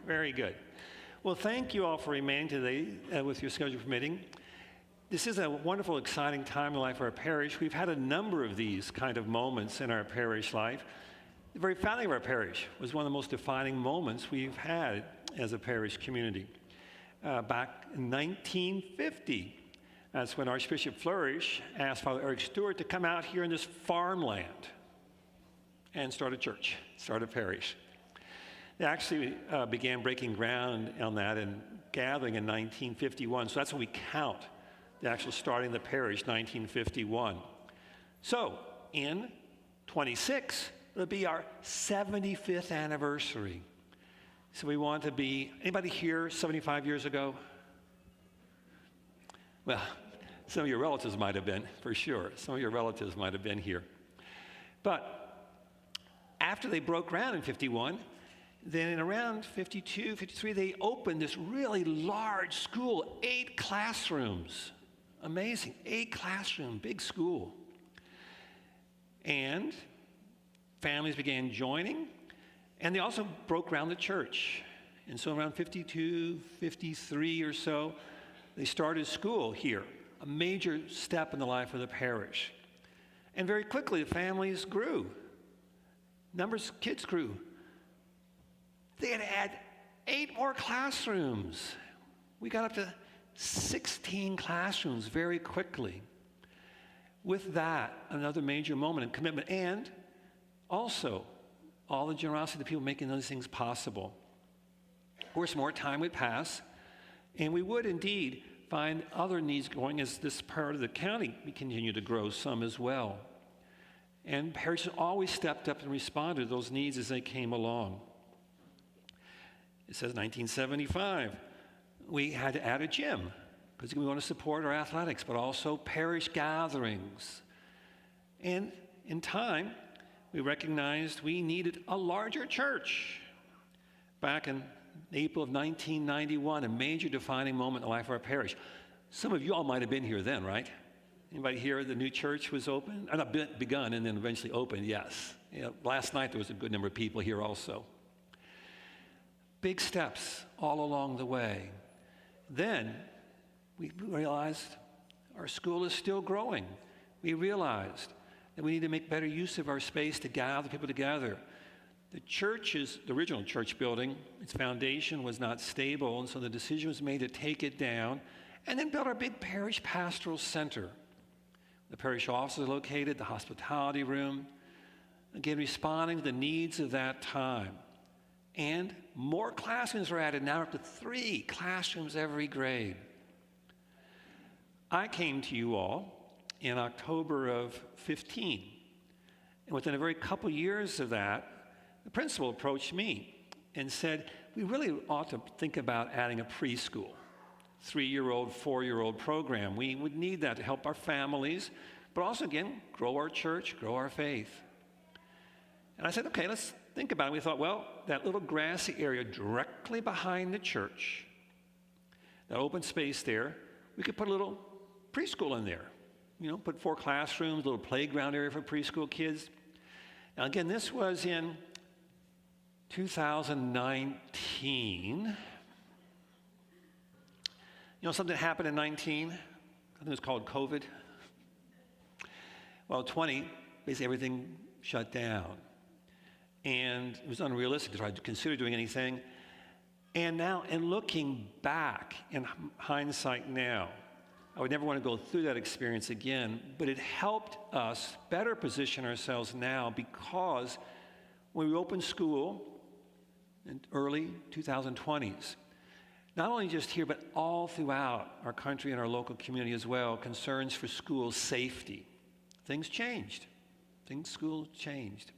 Very good. Well, thank you all for remaining today with your schedule permitting. This is a wonderful, exciting time in the life of our parish. We've had a number of these kind of moments in our parish life. The very founding of our parish was one of the most defining moments we've had as a parish community. Back in 1950, that's when Archbishop Flourish asked Father Eric Stewart to come out here in this farmland and start a church, start a parish. They actually began breaking ground on that and gathering in 1951. So that's when we count the actual starting the parish, 1951. So in 26, it'll be our 75th anniversary. So we want to be, anybody here 75 years ago? Well, some of your relatives might have been, for sure. Some of your relatives might have been here. But after they broke ground in 51, then in around 52, 53, they opened this really large school, 8 classrooms. Amazing, 8 classroom, big school. And families began joining, and they also broke ground the church. And so around 52, 53 or so, they started school here, a major step in the life of the parish. And very quickly, the families grew. Numbers of kids grew. They had to add 8 more classrooms. We got up to 16 classrooms very quickly. With that, another major moment in commitment, and also all the generosity of the people making those things possible. Of course, more time would pass, and we would indeed find other needs growing as this part of the county continued to grow some as well. And parishes always stepped up and responded to those needs as they came along. It says 1975, we had to add a gym because we want to support our athletics, but also parish gatherings. And in time, we recognized we needed a larger church. Back in April of 1991, a major defining moment in the life of our parish. Some of you all might have been here then, right? Anybody here, the new church was open? Not begun and then eventually opened, yes. Last night there was a good number of people here also. Big steps all along the way. Then we realized our school is still growing. We realized that we need to make better use of our space to gather people together. The original church building, its foundation was not stable, and so the decision was made to take it down and then build our big parish pastoral center. The parish office is located, the hospitality room, again, responding to the needs of that time. And more classrooms were added, now up to 3 classrooms every grade. I came to you all in October of 15. And within a very couple years of that, the principal approached me and said, we really ought to think about adding a preschool, 3-year-old, 4-year-old program. We would need that to help our families, but also, again, grow our church, grow our faith. And I said, okay, let's think about it. We thought, well, that little grassy area directly behind the church, that open space there, we could put a little preschool in there. Put 4 classrooms, a little playground area for preschool kids. Now, again, this was in 2019. Something happened in 19. I think it was called COVID. Well, 20, basically everything shut down. And it was unrealistic to try to consider doing anything. And now, in looking back, in hindsight now, I would never want to go through that experience again, but it helped us better position ourselves now because when we opened school in early 2020s, not only just here, but all throughout our country and our local community as well, concerns for school safety. Things changed. School changed.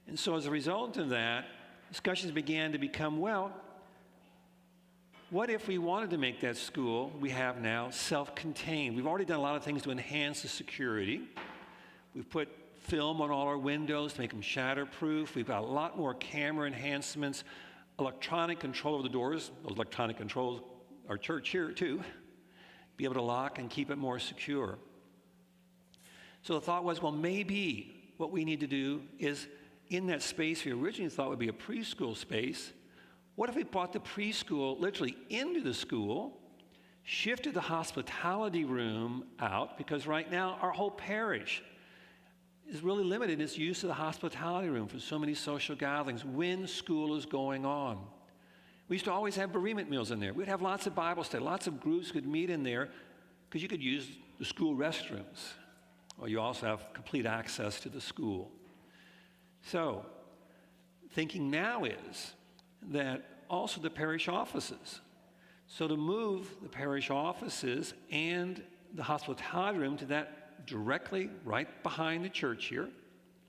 And so as a result of that, discussions began to become, well, what if we wanted to make that school we have now self-contained? We've already done a lot of things to enhance the security. We've put film on all our windows to make them shatterproof. We've got a lot more camera enhancements, electronic control of the doors. Those electronic controls our church here too. Be able to lock and keep it more secure. So the thought was, well, maybe what we need to do is in that space we originally thought would be a preschool space, What if we brought the preschool literally into the school, shifted the hospitality room out, because right now our whole parish is really limited in its use of the hospitality room for so many social gatherings when school is going on. We used to always have bereavement meals in there. We'd have lots of Bible study, lots of groups could meet in there because you could use the school restrooms, or you also have complete access to the school. So, thinking now is that also the parish offices. So to move the parish offices and the hospitality room to that directly right behind the church here,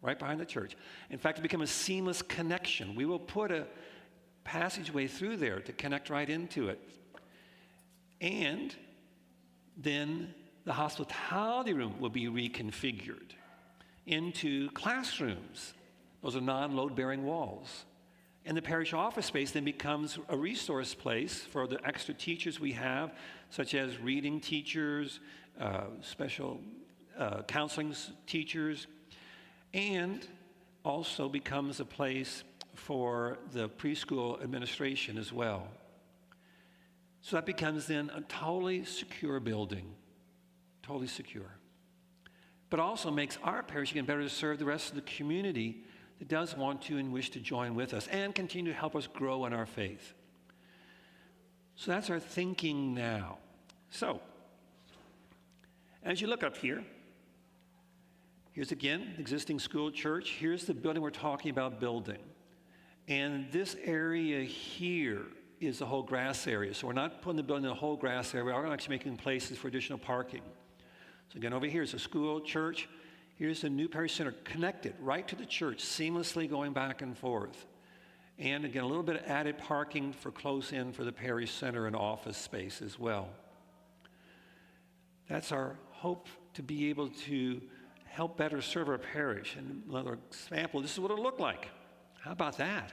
right behind the church. In fact, to become a seamless connection. We will put a passageway through there to connect right into it. And then the hospitality room will be reconfigured into classrooms. Those are non-load-bearing walls. And the parish office space then becomes a resource place for the extra teachers we have, such as reading teachers, special counseling teachers, and also becomes a place for the preschool administration as well. So that becomes then a totally secure building, totally secure. But also makes our parish again better to serve the rest of the community that does want to and wish to join with us and continue to help us grow in our faith. So that's our thinking now. So, as you look up here, here's again the existing school church. Here's the building we're talking about building. And this area here is the whole grass area. So we're not putting the building in the whole grass area. We're actually making places for additional parking. So again, over here is a school, church. Here's the new parish center connected right to the church, seamlessly going back and forth. And again, a little bit of added parking for close in for the parish center and office space as well. That's our hope, to be able to help better serve our parish. And another example, this is what it'll look like. How about that?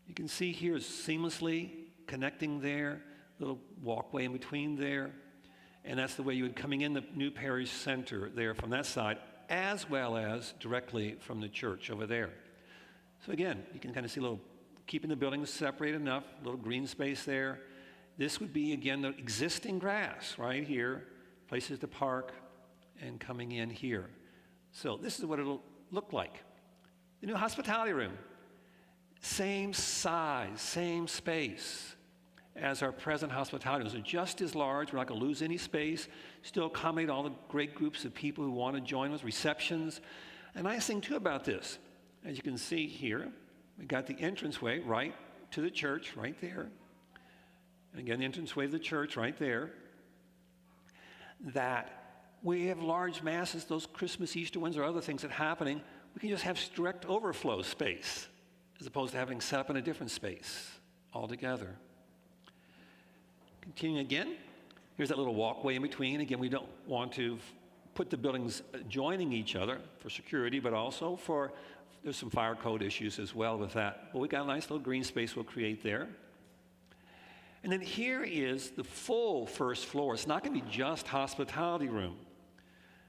You can see here is seamlessly connecting there, little walkway in between there. And that's the way you would coming in the new parish center there from that side, as well as directly from the church over there. So again, you can kind of see a little, keeping the buildings separate enough, a little green space there. This would be, again, the existing grass right here, places to park, and coming in here. So this is what it'll look like. The new hospitality room, same size, same space as our present hospitality rooms. They're just as large. We're not going to lose any space. Still accommodate all the great groups of people who want to join us, receptions. And nice thing, too, about this, as you can see here, we got the entranceway right to the church right there. And again, the entranceway to the church right there. That we have large masses, those Christmas, Easter ones, or other things that are happening, we can just have direct overflow space as opposed to having set up in a different space altogether. Continuing again, here's that little walkway in between. Again, we don't want to put the buildings joining each other for security, but also for, there's some fire code issues as well with that. But we got a nice little green space we'll create there. And then here is the full first floor. It's not going to be just hospitality room.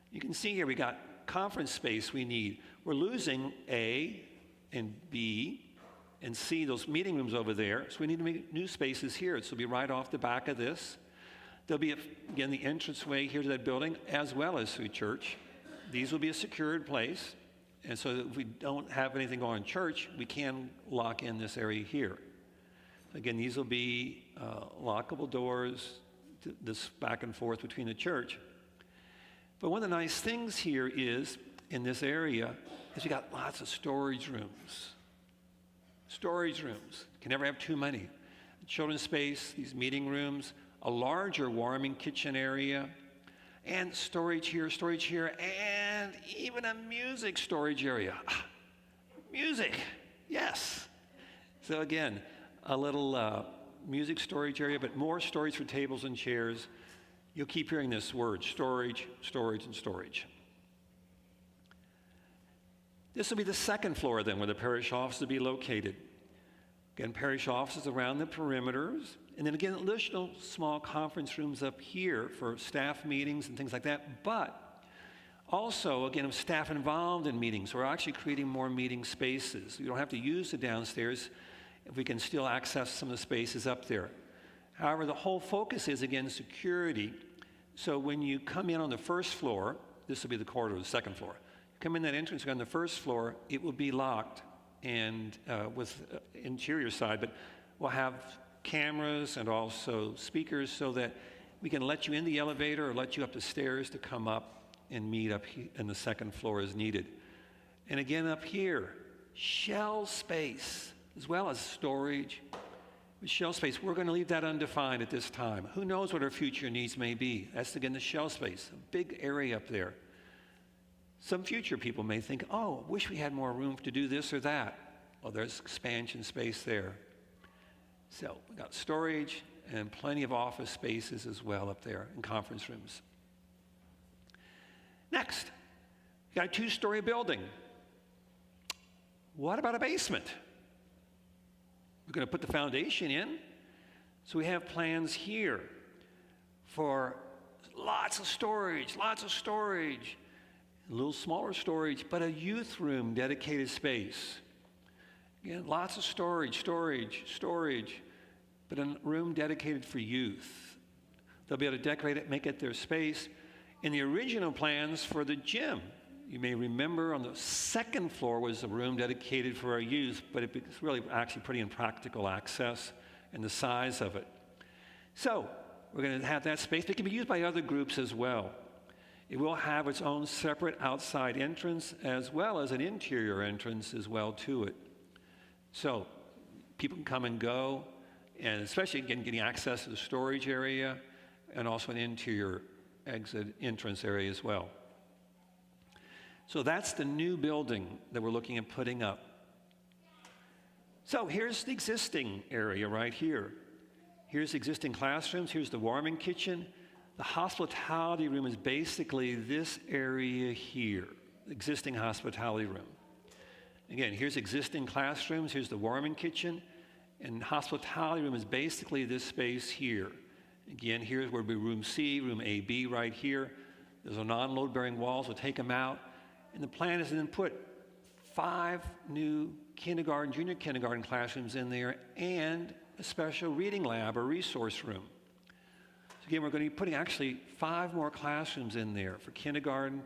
You can see here we got conference space we need. We're losing A and B and C, those meeting rooms over there. So we need to make new spaces here. So it'll be right off the back of this. There'll be, again, the entranceway here to that building, as well as through church. These will be a secured place. And so if we don't have anything going in church, we can lock in this area here. Again, these will be lockable doors, this back and forth between the church. But one of the nice things here is, in this area, is you got lots of storage rooms. Storage rooms. Can never have too many. Children's space, these meeting rooms, a larger warming kitchen area, and storage here, and even a music storage area. Music, yes. So again, a little music storage area, but more storage for tables and chairs. You'll keep hearing this word, storage, storage, and storage. This will be the second floor then, where the parish office will be located. Again, parish offices around the perimeters. And then again, additional small conference rooms up here for staff meetings and things like that. But also, again, staff involved in meetings. We're actually creating more meeting spaces. You don't have to use the downstairs. if we can still access some of the spaces up there. However, the whole focus is, again, security. So when you come in on the first floor, this will be the corridor, the second floor. Come in that entrance on the first floor, it will be locked and with interior side, but we'll have cameras and also speakers so that we can let you in the elevator or let you up the stairs to come up and meet up in the second floor as needed. And again, up here, shell space, as well as storage. With shell space, we're going to leave that undefined at this time. Who knows what our future needs may be? That's, again, the shell space, a big area up there. Some future people may think, oh, wish we had more room to do this or that. Well, there's expansion space there. So we got storage and plenty of office spaces as well up there and conference rooms. Next, we got a 2-story building. What about a basement? We're going to put the foundation in. So we have plans here for lots of storage, a little smaller storage, but a youth room dedicated space. Again, lots of storage, but a room dedicated for youth. They'll be able to decorate it, make it their space. In the original plans for the gym, you may remember on the second floor was a room dedicated for our youth, but it's really actually pretty impractical access and the size of it. So we're going to have that space. It can be used by other groups as well. It will have its own separate outside entrance as well as an interior entrance as well to it. So people can come and go, and especially again getting access to the storage area and also an interior exit entrance area as well. So that's the new building that we're looking at putting up. So here's the existing area right here. Here's existing classrooms. Here's the warming kitchen. The hospitality room is basically this area here, existing hospitality room. Again, here's existing classrooms. Here's the warming kitchen. And hospitality room is basically this space here. Again, here's where would be room C, room AB right here. There's a non-load bearing walls. We'll take them out. And the plan is to then put 5 new kindergarten, junior kindergarten classrooms in there and a special reading lab or resource room. So again, we're going to be putting actually 5 more classrooms in there for kindergarten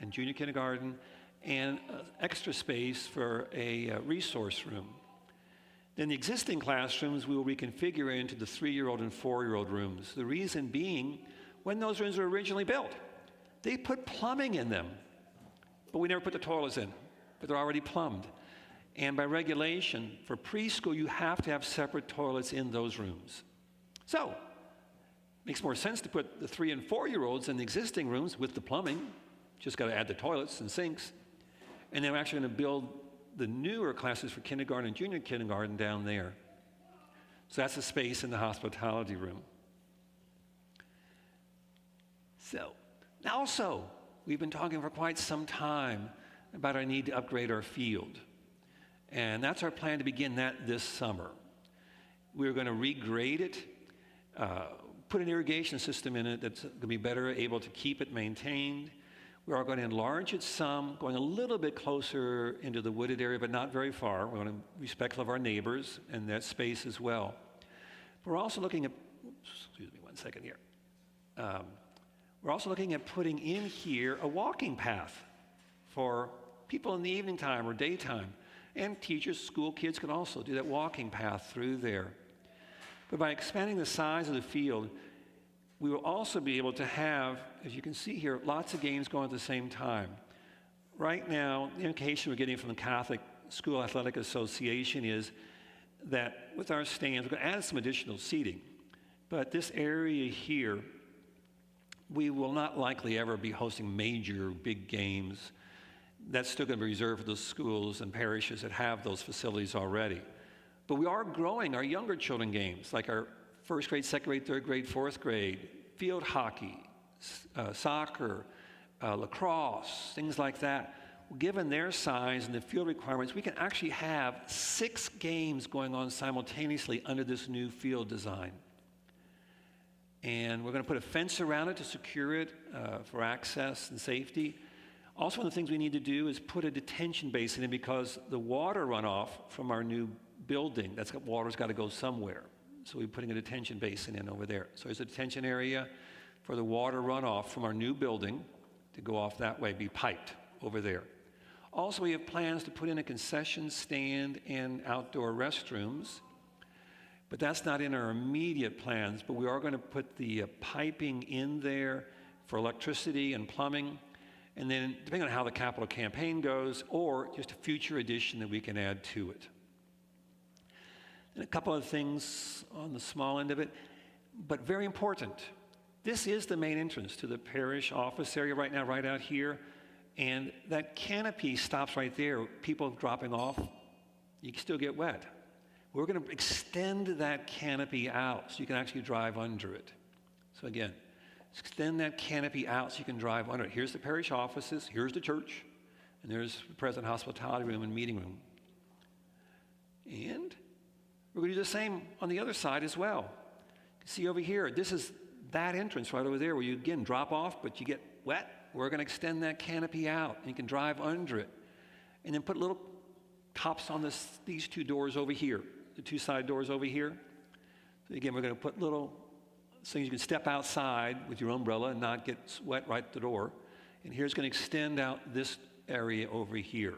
and junior kindergarten and extra space for a resource room. Then the existing classrooms we will reconfigure into the 3-year-old and 4-year-old rooms. The reason being, when those rooms were originally built, they put plumbing in them. But we never put the toilets in, but they're already plumbed. And by regulation, for preschool, you have to have separate toilets in those rooms. So, it makes more sense to put the 3 and 4-year-olds in the existing rooms with the plumbing. Just got to add the toilets and sinks. And then we're actually going to build the newer classes for kindergarten and junior kindergarten down there. So that's the space in the hospitality room. So, also, we've been talking for quite some time about our need to upgrade our field. And that's our plan to begin that this summer. We're going to regrade it, put an irrigation system in it that's going to be better able to keep it maintained. We are going to enlarge it some, going a little bit closer into the wooded area, but not very far. We're going to be respectful of our neighbors and that space as well. We're also looking at, excuse me one second here. We're also looking at putting in here a walking path for people in the evening time or daytime. And teachers, school kids can also do that walking path through there. But by expanding the size of the field, we will also be able to have, as you can see here, lots of games going at the same time. Right now, the indication we're getting from the Catholic School Athletic Association is that with our stands, we're going to add some additional seating. But this area here, we will not likely ever be hosting major big games. That's still going to be reserved for the schools and parishes that have those facilities already. But we are growing our younger children games, like our first grade, second grade, third grade, fourth grade, field hockey, soccer, lacrosse, things like that. Given their size and the field requirements, we can actually have 6 games going on simultaneously under this new field design. And we're going to put a fence around it to secure it for access and safety. Also, one of the things we need to do is put a detention basin in because the water runoff from our new building. Water's got to go somewhere. So we're putting a detention basin in over there. So there's a detention area for the water runoff from our new building to go off that way, be piped over there. Also, we have plans to put in a concession stand and outdoor restrooms, but that's not in our immediate plans, but we are going to put the piping in there for electricity and plumbing, and then depending on how the capital campaign goes, or just a future addition that we can add to it. And a couple of things on the small end of it, but very important. This is the main entrance to the parish office area right now, right out here. And that canopy stops right there. People dropping off, you can still get wet. We're going to extend that canopy out so you can actually drive under it. So again, extend that canopy out so you can drive under it. Here's the parish offices, here's the church, and there's the present hospitality room and meeting room. And we're going to do the same on the other side as well. You can see over here, this is that entrance right over there where you, again, drop off, but you get wet. We're going to extend that canopy out, and you can drive under it. And then put little tops on these two doors over here, the two side doors over here. So again, we're going to put little things you can step outside with your umbrella and not get wet right at the door. And here's going to extend out this area over here.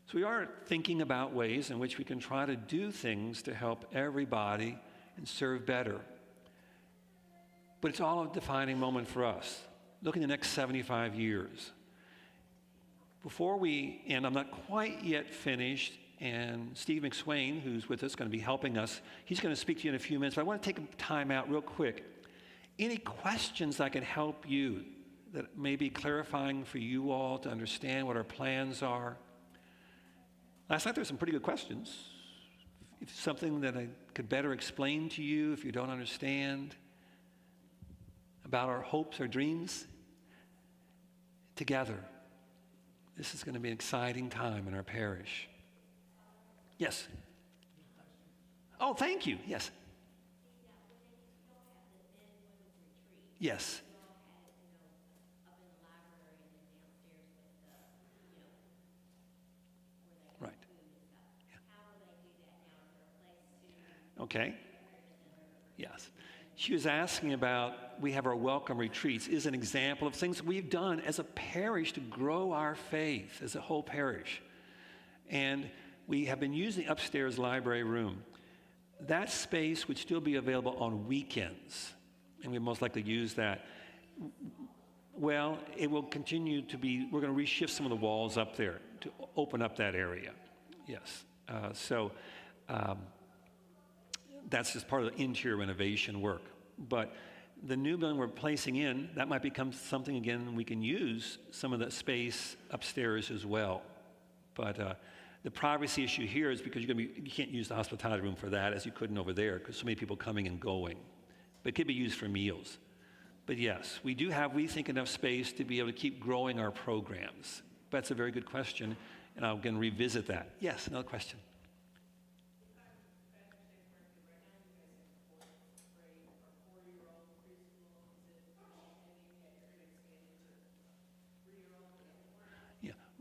So we are thinking about ways in which we can try to do things to help everybody and serve better. But it's all a defining moment for us. Look in the next 75 years. Before we end, I'm not quite yet finished, and Steve McSwain, who's with us, going to be helping us. He's going to speak to you in a few minutes, but I want to take a time out real quick. Any questions that can help you that may be clarifying for you all to understand what our plans are? Last night there were some pretty good questions. If something that I could better explain to you if you don't understand about our hopes or dreams together. This is going to be an exciting time in our parish. Yes. Oh, thank you. Yes. Yes. Right. Yeah. Okay. Yes. She was asking about, we have our welcome retreats, is an example of things we've done as a parish to grow our faith as a whole parish. And we have been using the upstairs library room. That space would still be available on weekends, and we most likely use that. Well, it will continue to be, we're going to reshift some of the walls up there to open up that area. Yes. That's just part of the interior renovation work. But the new building we're placing in, that might become something, again, we can use some of that space upstairs as well. But the privacy issue here is because you can't use the hospitality room for that as you couldn't over there because so many people coming and going. But it could be used for meals. But yes, we do have, we think, enough space to be able to keep growing our programs. That's a very good question, and I'll again revisit that. Yes, another question.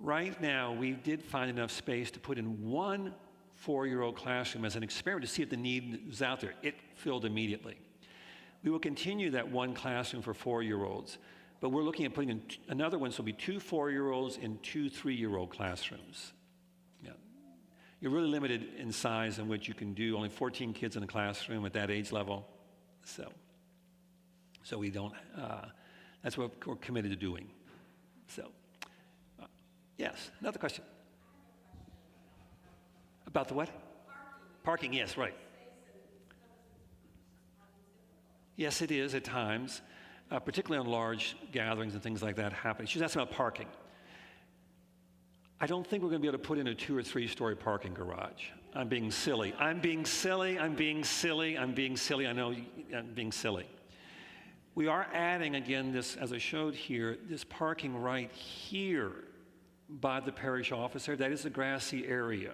Right now, we did find enough space to put in one 4-year-old classroom as an experiment to see if the need was out there. It filled immediately. We will continue that one classroom for 4-year-olds, but we're looking at putting in another one, so it'll be 2 4-year-olds and 2 3-year-old classrooms. Yeah. You're really limited in size in which you can do, only 14 kids in a classroom at that age level. So we don't, that's what we're committed to doing. So. Yes, another question. About the what? Parking, yes, right. Yes, it is at times, particularly on large gatherings and things like that happening. She's asking about parking. I don't think we're going to be able to put in a 2 or 3-story parking garage. I'm being silly. I know I'm being silly. We are adding, again, this, as I showed here, this parking right here by the parish office there. That is a grassy area.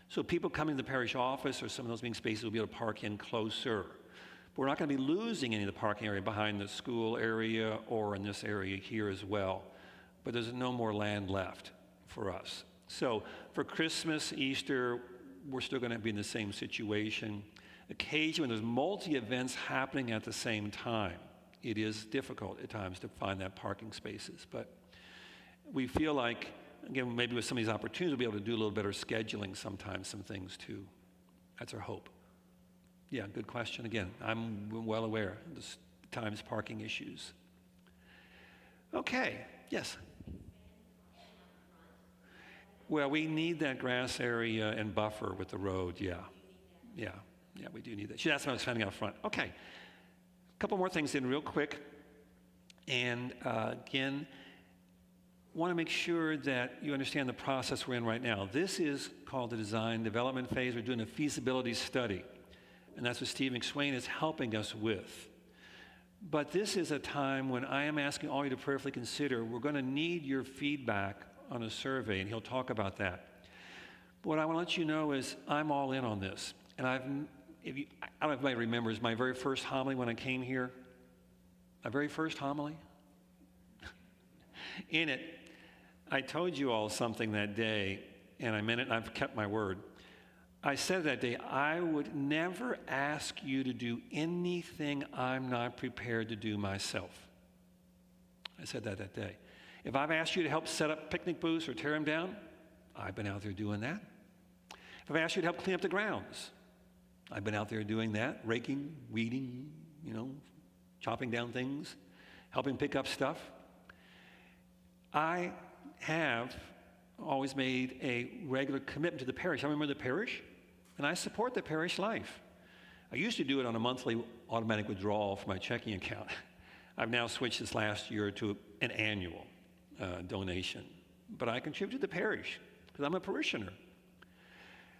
So people coming to the parish office or some of those meeting spaces will be able to park in closer. But we're not going to be losing any of the parking area behind the school area or in this area here as well. But there's no more land left for us. So for Christmas, Easter, we're still going to be in the same situation. Occasionally, when there's multi-events happening at the same time, it is difficult at times to find that parking spaces. But we feel like, again, maybe with some of these opportunities, we'll be able to do a little better scheduling sometimes, some things too. That's our hope. Yeah, good question. Again, I'm well aware of the times parking issues. Okay, yes. Well, we need that grass area and buffer with the road, yeah, we do need that. That's what I was finding out front. Okay, a couple more things in real quick. And again, want to make sure that you understand the process we're in right now. This is called the design development phase. We're doing a feasibility study, and that's what Steve McSwain is helping us with. But this is a time when I am asking all of you to prayerfully consider, we're going to need your feedback on a survey, and he'll talk about that. But what I want to let you know is I'm all in on this. And I don't know if anybody remembers my very first homily when I came here. My very first homily. In it, I told you all something that day, and I meant it, and I've kept my word. I said that day, I would never ask you to do anything I'm not prepared to do myself. I said that day. If I've asked you to help set up picnic booths or tear them down, I've been out there doing that. If I've asked you to help clean up the grounds, I've been out there doing that, raking, weeding, chopping down things, helping pick up stuff. I have always made a regular commitment to the parish. I remember the parish, and I support the parish life. I used to do it on a monthly automatic withdrawal from my checking account. I've now switched this last year to an annual donation. But I contribute to the parish because I'm a parishioner.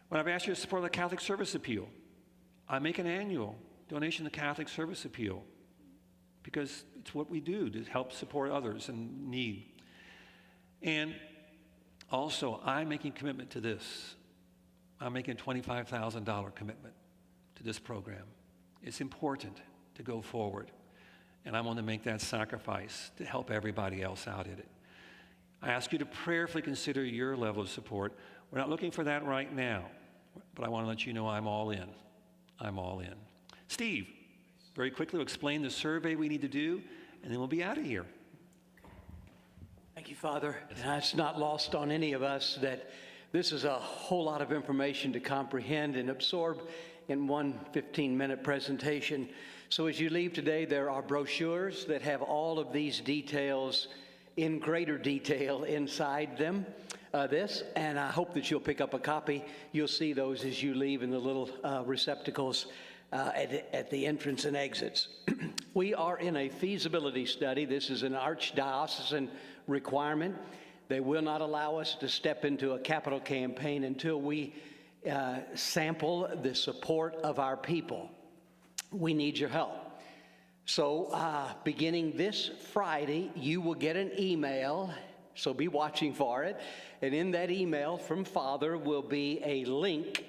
When I've asked you to support the Catholic Service Appeal, I make an annual donation to the Catholic Service Appeal because it's what we do to help support others in need. And also, I'm making a commitment to this. I'm making a $25,000 commitment to this program. It's important to go forward, and I want to make that sacrifice to help everybody else out in it. I ask you to prayerfully consider your level of support. We're not looking for that right now, but I want to let you know I'm all in. I'm all in. Steve, very quickly, will explain the survey we need to do, and then we'll be out of here. Thank you, Father. And it's not lost on any of us that this is a whole lot of information to comprehend and absorb in one 15-minute presentation. So as you leave today, there are brochures that have all of these details in greater detail inside them. And I hope that you'll pick up a copy. You'll see those as you leave in the little receptacles at the entrance and exits. We are in a feasibility study. This is an archdiocesan requirement. They will not allow us to step into a capital campaign until we sample the support of our people. We need your help. So beginning this Friday, you will get an email, so be watching for it. And in that email from Father will be a link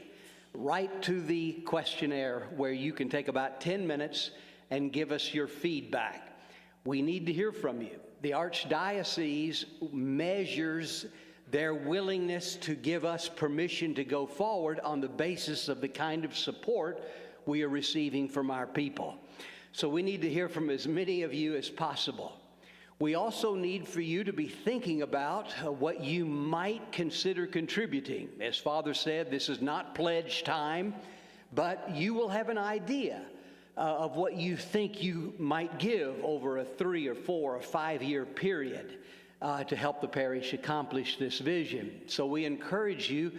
right to the questionnaire where you can take about 10 minutes and give us your feedback. We need to hear from you. The Archdiocese measures their willingness to give us permission to go forward on the basis of the kind of support we are receiving from our people. So we need to hear from as many of you as possible. We also need for you to be thinking about what you might consider contributing. As Father said, this is not pledge time, but you will have an idea of what you think you might give over a 3 or 4 or 5 year period to help the parish accomplish this vision. So we encourage you.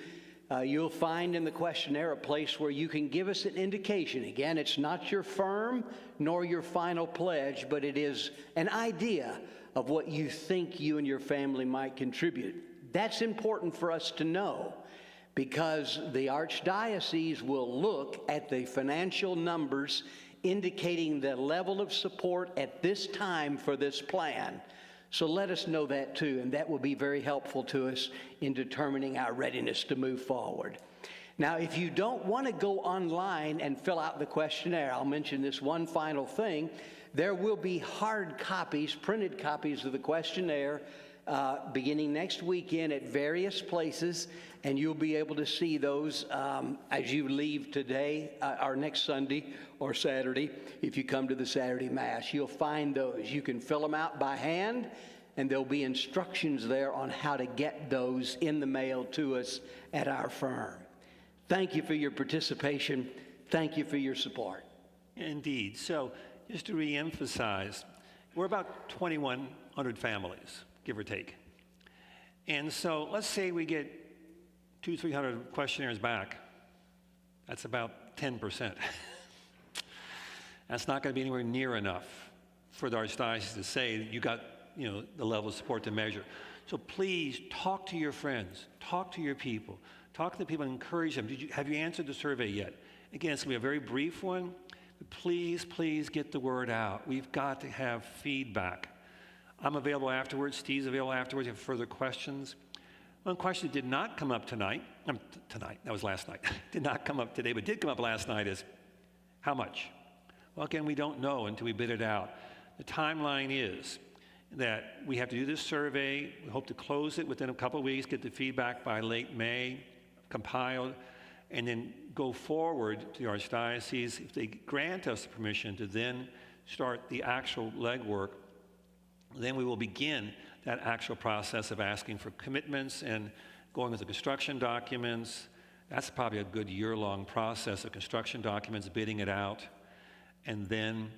You'll find in the questionnaire a place where you can give us an indication. Again, it's not your firm nor your final pledge, but it is an idea of what you think you and your family might contribute. That's important for us to know because the Archdiocese will look at the financial numbers indicating the level of support at this time for this plan. So let us know that too, and that will be very helpful to us in determining our readiness to move forward. Now, if you don't want to go online and fill out the questionnaire, I'll mention this one final thing. There will be hard copies, printed copies of the questionnaire beginning next weekend at various places, and you'll be able to see those as you leave today, or next Sunday or Saturday. If you come to the Saturday Mass, you'll find those. You can fill them out by hand, and there'll be instructions there on how to get those in the mail to us at our firm. Thank you for your participation. Thank you for your support. Indeed. So just to reemphasize, we're about 2,100 families, give or take. And so let's say we get 200-300 questionnaires back. That's about 10%. That's not going to be anywhere near enough for the Archdiocese to say that you got the level of support to measure. So please talk to your friends, talk to your people, talk to the people and encourage them. Have you answered the survey yet? Again, it's going to be a very brief one, but please get the word out. We've got to have feedback. I'm available afterwards. Steve's available afterwards if you have further questions. One question that did not come up tonight, that was last night, did not come up today, but did come up last night is how much? Well, again, we don't know until we bid it out. The timeline is that we have to do this survey. We hope to close it within a couple of weeks, get the feedback by late May, compiled, and then go forward to the Archdiocese. If they grant us the permission to then start the actual legwork, then we will begin that actual process of asking for commitments and going with the construction documents. That's probably a good year-long process of construction documents, bidding it out, and then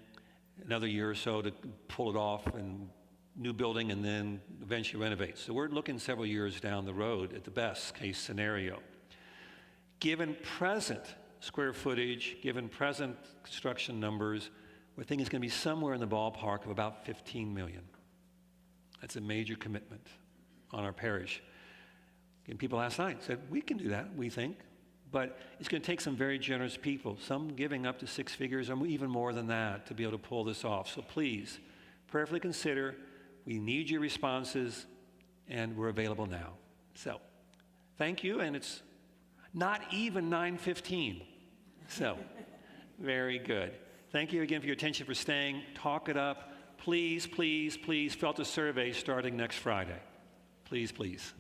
another year or so to pull it off and new building and then eventually renovate. So we're looking several years down the road at the best case scenario. Given present square footage, given present construction numbers, we're thinking it's going to be somewhere in the ballpark of about 15 million. That's a major commitment on our parish. And people last night said, we can do that, we think, but it's going to take some very generous people, some giving up to 6 figures or even more than that to be able to pull this off. So please, prayerfully consider. We need your responses, and we're available now. So, thank you, and it's not even 9:15. So, very good. Thank you again for your attention, for staying. Talk it up. Please fill out the survey starting next Friday. Please.